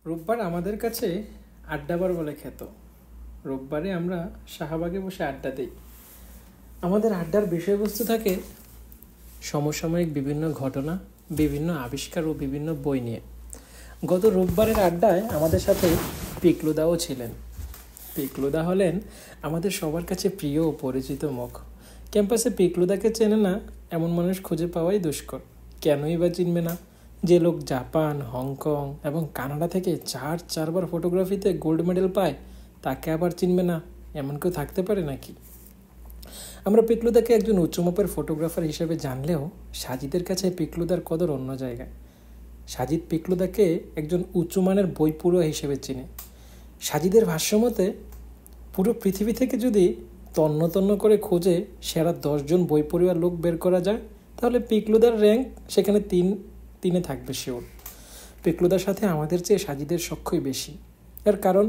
রোববার আমাদের কাছে আড্ডাবার বলে খ্যাত। রোববারে আমরা শাহবাগে বসে আড্ডা দিই। আমাদের আড্ডার বিষয়বস্তু থাকে সমসাময়িক বিভিন্ন ঘটনা, বিভিন্ন আবিষ্কার ও বিভিন্ন বই নিয়ে। গত রোববারের আড্ডায় আমাদের সাথে পিকলুদাও ছিলেন। পিকলুদা হলেন আমাদের সবার কাছে প্রিয় ও পরিচিত মুখ। ক্যাম্পাসে পিকলুদাকে চেনে না এমন মানুষ খুঁজে পাওয়াই দুষ্কর। কেনই বা চিনবে না? যে লোক জাপান, হংকং এবং কানাডা থেকে চারবার ফটোগ্রাফিতে গোল্ড মেডেল পায়, তাকে আবার চিনবে না এমন কেউ থাকতে পারে নাকি? আমরা পিকলুদাকে একজন উচ্চমাপের ফটোগ্রাফার হিসেবে জানলেও সাজিদের কাছে পিকলুদার কদর অন্য জায়গায়। সাজিদ পিকলুদাকে একজন উঁচুমানের বই পড়ুয়া হিসেবে চিনে। সাজিদের ভাষ্যমতে পুরো পৃথিবী থেকে যদি তন্ন তন্ন করে খোঁজে সেরা 10 জন বই পড়ুয়া লোক বের করা যায়, তাহলে পিকলুদার র্যাঙ্ক সেখানে তিনে থাকবে শিওর। পিকলুদার সাথে আমাদের চেয়ে সাজিদের সখ্যই বেশি। এর কারণ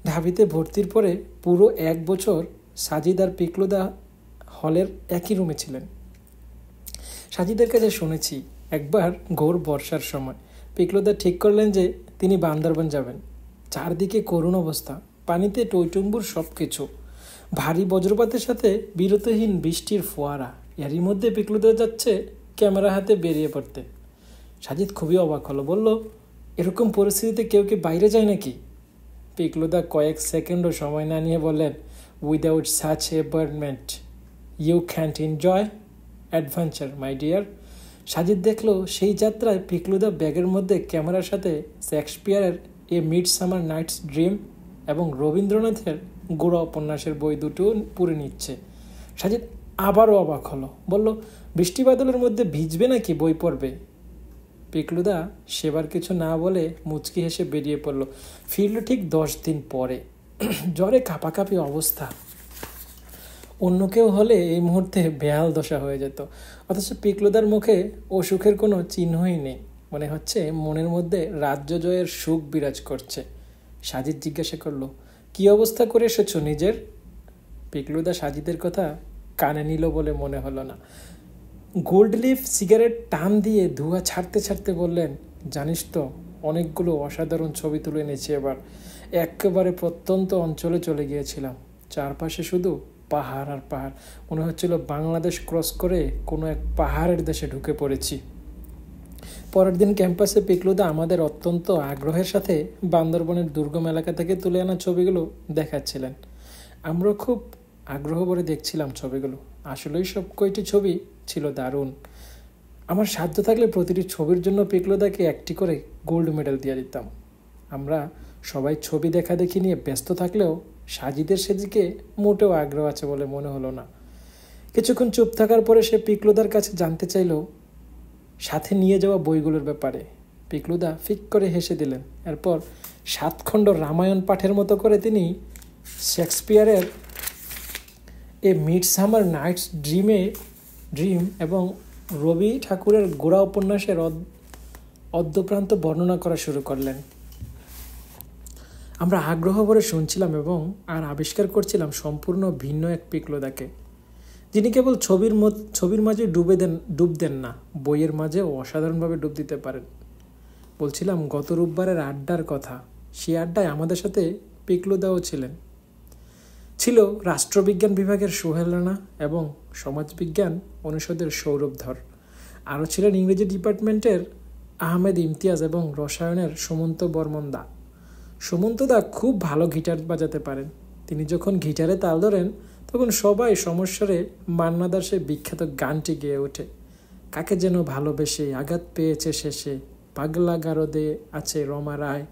ঢাবিতে ভর্তির পরে পুরো 1 বছর সাজিদ আর পিকলুদা হলের একই রুমে ছিলেন। সাজিদের কাছে শুনেছি একবার ঘোর বর্ষার সময় পিকলুদা ঠিক করলেন যে তিনি বান্দরবান যাবেন। চারদিকে করুণ অবস্থা, পানিতে টইটুম্বুর সব কিছু, ভারী বজ্রপাতের সাথে বিরতহীন বৃষ্টির ফোয়ারা। এরই মধ্যে পিকলুদা যাচ্ছে ক্যামেরা হাতে বেরিয়ে পড়তে। সাজিদ খুবই অবাক হলো, বলল, এরকম পরিস্থিতিতে কেউ কি বাইরে যায় নাকি? পিকলুদা কয়েক সেকেন্ডও সময় না নিয়ে বললেন, without such embarrassment you can't enjoy adventure my dear. Sajid দেখলো সেই যাত্রায় পিকলুদা ব্যাগের মধ্যে ক্যামেরার সাথে শেক্সপিয়ারের এ মিডসামার নাইটস ড্রিম এবং রবীন্দ্রনাথের গোড়া উপন্যাসের বই দুটো পুরে নিচ্ছে। সাজিদ আবারও অবাক হলো, বলল, বৃষ্টি বাদলের মধ্যে ভিজবে নাকি বই পড়বে? পিকলুদা সেবার কিছু না বলে মুচকি হেসে বেরিয়ে পড়ল। ফিরল ঠিক 10 দিন পরে। জ্বরে কাঁপাকাঁপি অবস্থা। অন্য কেউ হলে এই মুহূর্তে বেহাল দশা হয়ে যেত, অথচ পিকলুদার মুখে অসুখের কোনো চিহ্নই নেই। মনে হচ্ছে মনের মধ্যে রাজ্য জয়ের সুখ বিরাজ করছে। সাজিদ জিজ্ঞাসা করলো, কি অবস্থা করে এসেছো নিজের? পিকলুদা সাজিদের কথা কানে নিল বলে মনে হলো না। গোল্ড লিফ সিগারেট টান দিয়ে ধোঁয়া ছাড়তে ছাড়তে বললেন, জানিস তো, অনেকগুলো অসাধারণ ছবি তুলে এনেছি এবার। একেবারে প্রত্যন্ত অঞ্চলে চলে গিয়েছিলাম। চারপাশে শুধু পাহাড় আর পাহাড়। মনে হচ্ছিল বাংলাদেশ ক্রস করে কোনো এক পাহাড়ের দেশে ঢুকে পড়েছি। পরের দিন ক্যাম্পাসে পিকলুদা আমাদের অত্যন্ত আগ্রহের সাথে বান্দরবনের দুর্গম এলাকা থেকে তুলে আনা ছবিগুলো দেখাচ্ছিলেন। আমরা খুব আগ্রহ ভরে দেখছিলাম ছবিগুলো। আসলেই সব কয়টি ছবি ছিল দারুণ। আমার সাধ্য থাকলে প্রতিটি ছবির জন্য পিকলুদাকে একটি করে গোল্ড মেডেল দিয়ে দিতাম। আমরা সবাই ছবি দেখাদেখি নিয়ে ব্যস্ত থাকলেও সাজিদের সেদিকে মোটেও আগ্রহ আছে বলে মনে হলো না। কিছুক্ষণ চুপ থাকার পরে সে পিকলুদার কাছে জানতে চাইল সাথে নিয়ে যাওয়া বইগুলোর ব্যাপারে। পিকলুদা ফিক করে হেসে দিলেন। এরপর 7 খণ্ড রামায়ণ পাঠের মতো করে তিনি শেক্সপিয়ারের এ মিডসামার নাইটস ড্রিম এবং রবি ঠাকুরের গোড়া উপন্যাসের অদ্যপ্রান্ত বর্ণনা করা শুরু করলেন। আমরা আগ্রহ ভরে শুনছিলাম এবং আর আবিষ্কার করছিলাম সম্পূর্ণ ভিন্ন এক পিকলুদাকে, যিনি কেবল ছবির মাঝে ডুব দেন না, বইয়ের মাঝেও অসাধারণভাবে ডুব দিতে পারেন। বলছিলাম গত রোববারের আড্ডার কথা। সেই আড্ডায় আমাদের সাথে পিকলুদাও ছিল রাষ্ট্রবিজ্ঞান বিভাগের সোহেল রানা এবং সমাজবিজ্ঞান অনুষদের সৌরভ ধর। আরও ছিলেন ইংরেজি ডিপার্টমেন্টের আহমেদ ইমতিয়াজ এবং রসায়নের সুমন্ত বর্মন দা। সুমন্ত দা খুব ভালো গিটার বাজাতে পারেন। তিনি যখন গিটারে তাল ধরেন তখন সবাই সমস্যারে মান্না দাসের বিখ্যাত গানটি গেয়ে ওঠে। কাকে যেন ভালোবেসে আঘাত পেয়েছে শেষে, পাগলা গারদে আছে রমা রায়,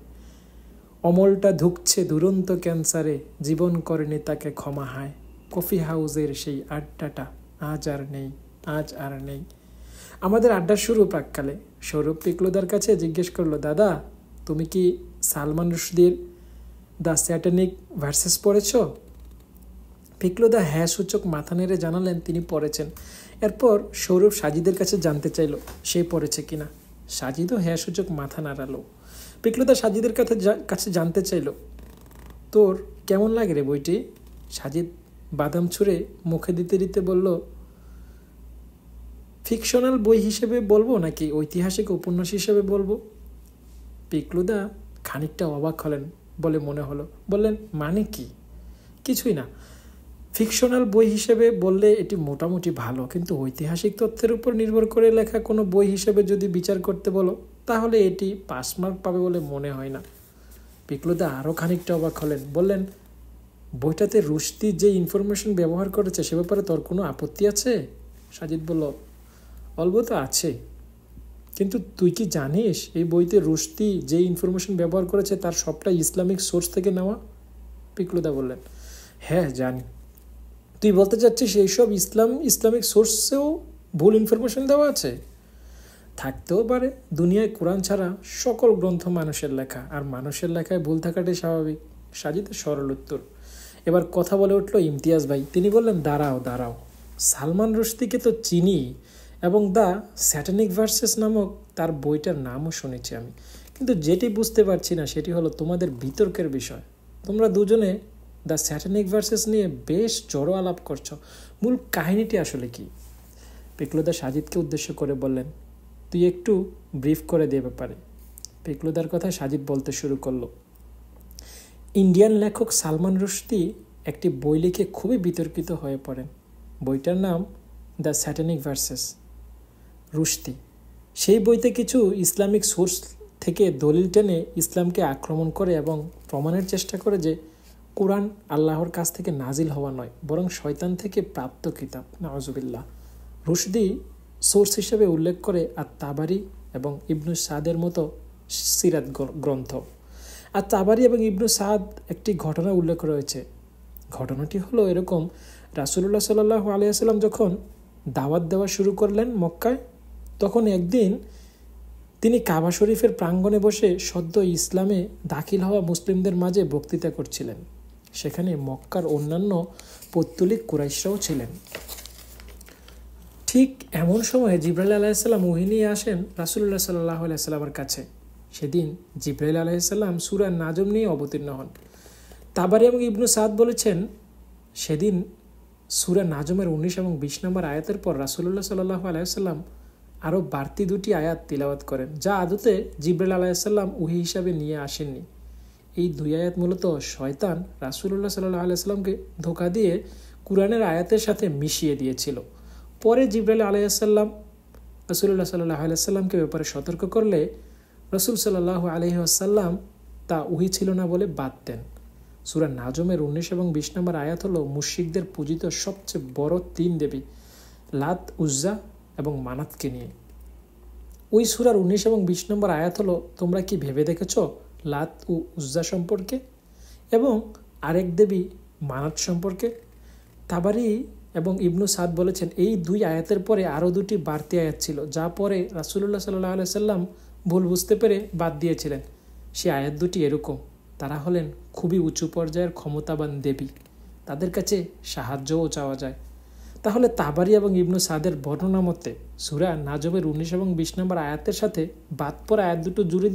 অমলটা ধুকছে দুরন্ত ক্যান্সারে, জীবন করেনি তাকে ক্ষমা হায়, কফি হাউসের সেই আড্ডাটা আজ আর নেই। আমাদের আড্ডা শুরু প্রাককালে। সৌরভ পিকলুদার কাছে জিজ্ঞেস করলো, দাদা, তুমি কি সালমান রুশদির দ্য স্যাটানিক ভার্সেস পড়েছ? পিকলুদা হ্যাঁ সূচক মাথা নেড়ে জানালেন তিনি পড়েছেন। এরপর সৌরভ সাজিদের কাছে জানতে চাইল সে পড়েছে কিনা। সাজিদও হ্যাঁ সূচক মাথা নাড়ালো। পিকলুদা সাজিদের কাছে জানতে চাইল, তোর কেমন লাগে রে বইটি? সাজিদ বাদাম ছুঁড়ে মুখে দিতে দিতে বলল, ফিকশনাল বই হিসেবে বলবো নাকি ঐতিহাসিক উপন্যাস হিসেবে বলবো? পিকলুদা খানিকটা অবাক হলেন বলে মনে হলো। বললেন, মানে কি? কিছুই না, ফিকশনাল বই হিসেবে বললে এটি মোটামুটি ভালো, কিন্তু ঐতিহাসিক তথ্যের উপর নির্ভর করে লেখা কোনো বই হিসেবে যদি বিচার করতে বলো তাহলে এটি 5 মার্ক পাবে বলে মনে হয় না। পিকলুদা আরও খানিকটা অবাক হলেন। বললেন, বইটাতে রুশদি যে ইনফরমেশন ব্যবহার করেছে সে ব্যাপারে তোর কোনো আপত্তি আছে? সাজিদ বলল, অল্প তো আছে, কিন্তু তুই কি জানিস এই বইতে রুশদি যে ইনফরমেশন ব্যবহার করেছে তার সবটা ইসলামিক সোর্স থেকে নেওয়া? পিকলুদা বললেন, হ্যাঁ জানি। তুই বলতে চাচ্ছিস এইসব ইসলামিক সোর্সেও ভুল ইনফরমেশন দেওয়া আছে? থাকতেও পারে, দুনিয়ায় কোরআন ছাড়া সকল গ্রন্থ মানুষের লেখা, আর মানুষের লেখায় ভুল থাকাটাই স্বাভাবিক। সাজিদের সরল উত্তর। এবার কথা বলে উঠল ইমতিয়াজ ভাই। তিনি বললেন, দাঁড়াও, সালমান রুশদিকে তো চিনি এবং দ্য স্যাটানিক ভার্সেস নামক তার বইটার নামও শুনেছি আমি, কিন্তু যেটি বুঝতে পারছি না সেটি হলো তোমাদের বিতর্কের বিষয়। তোমরা দুজনে দ্য স্যাটানিক ভার্সেস নিয়ে বেশ জড়ো আলাপ করছো, মূল কাহিনীটি আসলে কি? পিকলুদা সাজিদকে উদ্দেশ্য করে বললেন, তুই একটু ব্রিফ করে দিয়ে ব্যাপারে। পিকলুদার কথা সাজিদ বলতে শুরু করলো। ইন্ডিয়ান লেখক সালমান রুশদি একটি বই লিখে খুবই বিতর্কিত হয়ে পড়েন। বইটার নাম দ্য স্যাটানিক ভার্সেস রুশদি। সেই বইতে কিছু ইসলামিক সোর্স থেকে দলিল টেনে ইসলামকে আক্রমণ করে এবং প্রমাণের চেষ্টা করে যে কোরআন আল্লাহর কাছ থেকে নাজিল হওয়া নয়, বরং শয়তান থেকে প্রাপ্ত কিতাব। নাউজুবিল্লাহ। রুশদি সোর্স হিসেবে উল্লেখ করে আর তাবারি এবং ইবনু সাদের মতো সিরাত গ্রন্থ। আর তাবারি এবং ইবনু সাদ একটি ঘটনা উল্লেখ রয়েছে। ঘটনাটি হলো এরকম, রাসূলুল্লাহ সাল্লাল্লাহু আলাইহি ওয়াসাল্লাম যখন দাওয়াত দেওয়া শুরু করলেন মক্কায়, তখন একদিন তিনি কাবা শরীফের প্রাঙ্গণে বসে সদ্য ইসলামে দাখিল হওয়া মুসলিমদের মাঝে বক্তৃতা করছিলেন। সেখানে মক্কার অন্যান্য পৌত্তলিক কুরাইশরাও ছিলেন। ঠিক এমন সময় জিবরাইল আলাইহিসসালাম ওহী নিয়ে আসেন রাসূলুল্লাহ সাল্লাল্লাহু আলাইহি ওয়াসাল্লামের কাছে। সেদিন জিবরাইল আলাইহিসসালাম সূরা নাজম নিয়ে অবতীর্ণ হন। তাবারি এবং ইবনু সাদ বলেছেন, সেদিন সূরা নাজমের 19 এবং 20 নম্বর আয়াতের পর রাসূলুল্লাহ সাল্লাল্লাহু আলাইহি ওয়াসাল্লাম আরও বাড়তি 2টি আয়াত তিলাওয়াত করেন, যা আদতে জিবরাইল আলাইহিসসালাম ওহী হিসাবে নিয়ে আসেননি। এই 2 আয়াত মূলত শয়তান রাসূলুল্লাহ সাল্লাল্লাহু আলাইহি ওয়াসাল্লামকে ধোঁকা দিয়ে কুরআনের আয়াতের সাথে মিশিয়ে দিয়েছিল। পরে জিবরাইল আলাইহিসসালাম রাসূলুল্লাহ সাল্লাল্লাহু আলাইহি ওয়াসাল্লামকে ব্যাপারে সতর্ক করলে রাসূল সাল্লাল্লাহু আলাইহি ওয়াসাল্লাম তা ওহী ছিল না বলে বাদ দেন। সূরা নাজমের 19 এবং 20 নম্বর আয়াত হলো মুশরিকদের পূজিত সবচেয়ে বড় 3 দেবী লাত, উজ্জা এবং মানাতকে নিয়ে। ওই সূরার 19 এবং 20 নম্বর আয়াত হলো, তোমরা কি ভেবে দেখেছ লাত ও উজ্জা সম্পর্কে এবং আরেক দেবী মানাত সম্পর্কে? তাবারি এবং ইবনু সাদ বলেছেন, এই 2 আয়াতের পরে আরও 2টি বাড়তি আয়াত ছিল, যা পরে রাসূলুল্লাহ সাল্লাল্লাহু আলাইহি ওয়াসাল্লাম ভুল বুঝতে পেরে বাদ দিয়েছিলেন। সেই আয়াত 2টি এরকম, তারা হলেন খুবই উঁচু পর্যায়ের ক্ষমতাবান দেবী, তাদের কাছে সাহায্যও চাওয়া যায়। তাহলে তাবারি এবং ইবনু সাদের বর্ণনা মতে সূরা নাজমের 19 এবং 20 নম্বর আয়াতের সাথে বাদ পড়া আয়াত 2টো জুড়ে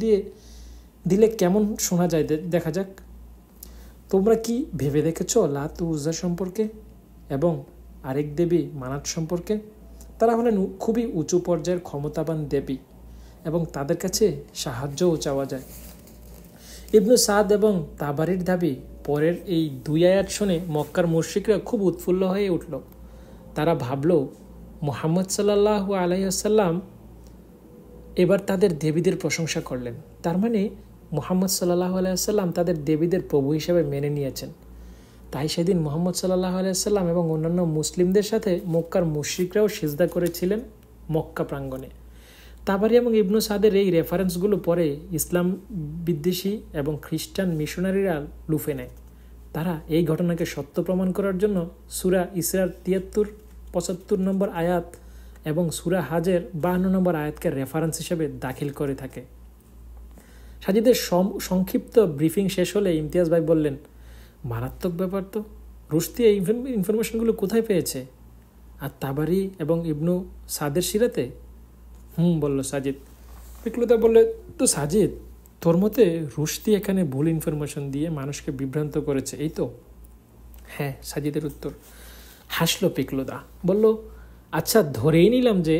দিলে কেমন শোনা যায় দেখা যাক। তোমরা কি ভেবে দেখেছ লাত ও উজ্জা সম্পর্কে এবং আরেক দেবী মানাত সম্পর্কে? তারা হলেন খুবই উঁচু পর্যায়ের ক্ষমতাবান দেবী এবং তাদের কাছে সাহায্যও চাওয়া যায়। ইবনু সাদ এবং তাবারির দাবি পরের এই 2 আয়াত শুনে মক্কার মুশরিকরা খুব উৎফুল্ল হয়ে উঠল। তারা ভাবল, মুহাম্মদ সাল্লাল্লাহু আলাইহি ওয়াসাল্লাম এবার তাদের দেবীদের প্রশংসা করলেন, তার মানে মুহাম্মদ সাল্লাল্লাহু আলাইহি ওয়াসাল্লাম তাদের দেবীদের প্রভু হিসেবে মেনে নিয়েছেন। তাই সেদিন মুহাম্মদ সাল্লাল্লাহু আলাইহি ওয়াসাল্লাম এবং অন্যান্য মুসলিমদের সাথে মক্কার মুশরিকরাও সিজদা করেছিলেন মক্কা প্রাঙ্গণে। তাবারি এবং ইবনু সাদের এই রেফারেন্সগুলো পরে ইসলাম বিদ্বেষী এবং খ্রিস্টান মিশনারিরা লুফে নেয়। তারা এই ঘটনাকে সত্য প্রমাণ করার জন্য সূরা ইসরার 73-75 নম্বর আয়াত এবং সূরা হাজের 52 নম্বর আয়াতকে রেফারেন্স হিসেবে দাখিল করে থাকে। সাজিদের সংক্ষিপ্ত ব্রিফিং শেষ হলে ইমতিয়াজ ভাই বললেন, মারাত্মক ব্যাপার তো, রুশদি এই ইনফরমেশনগুলো কোথায় পেয়েছে? আর তাবারি এবং ইবনু সাদের সিরাতে? বলল সাজিদ। পিকলুদা বললে, তো সাজিদ, তোর মতে রুশদি এখানে ভুল ইনফরমেশন দিয়ে মানুষকে বিভ্রান্ত করেছে, এই তো? হ্যাঁ, সাজিদের উত্তর। হাসলো পিকলুদা, বলল, আচ্ছা ধরেই নিলাম যে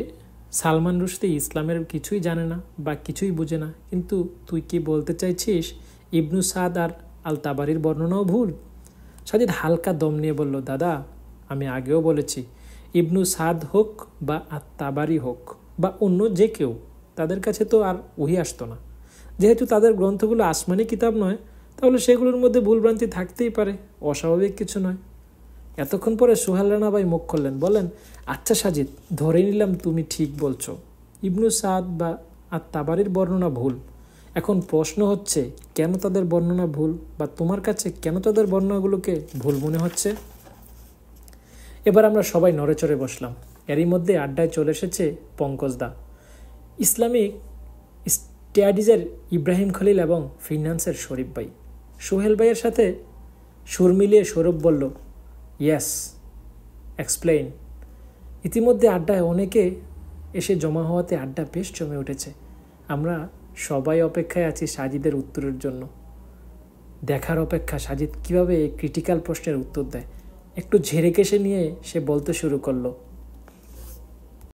সালমান রুশদি ইসলামের কিছুই জানে না বা কিছুই বুঝে না, কিন্তু তুই কি বলতে চাইছিস ইবনু সাদ আর আল তাবারির বর্ণনাও ভুল? সাজিদ হালকা দম নিয়ে বলল, দাদা আমি আগেও বলেছি, ইবনু সাদ হোক বা আত তাবারি হোক বা অন্য যে কেউ, তাদের কাছে তো আর ওহি আসতো না। যেহেতু তাদের গ্রন্থগুলো আসমানি কিতাব নয়, তাহলে সেগুলোর মধ্যে ভুলভ্রান্তি থাকতেই পারে, অস্বাভাবিক কিছু নয়। এতক্ষণ পরে সোহেল রানা ভাই মুখ খুললেন, বলেন, আচ্ছা সাজিদ, ধরে নিলাম তুমি ঠিক বলছো, ইবনু সাদ বা আর তাবারির বর্ণনা ভুল। এখন প্রশ্ন হচ্ছে, কেন তাদের বর্ণনা ভুল, বা তোমার কাছে কেন তাদের বর্ণনাগুলোকে ভুল মনে হচ্ছে? এবার আমরা সবাই নড়েচড়ে বসলাম। এরই মধ্যে আড্ডায় চলে এসেছে পঙ্কজদা, ইসলামিক স্টাডিজের ইব্রাহিম খলিল এবং ফিনান্সের শরীফ ভাই। সোহেল ভাইয়ের সাথে সুর মিলিয়ে সৌরভ বলল, ইয়েস, এক্সপ্লেইন। ইতিমধ্যে আড্ডায় অনেকে এসে জমা হওয়াতে আড্ডা বেশ জমে উঠেছে। আমরা সবাই অপেক্ষায় আছি সাজিদের উত্তরের জন্য। দেখার অপেক্ষা সাজিদ কীভাবে এই ক্রিটিক্যাল প্রশ্নের উত্তর দেয়। একটু ঝেড়ে কেশে নিয়ে সে বলতে শুরু করলো,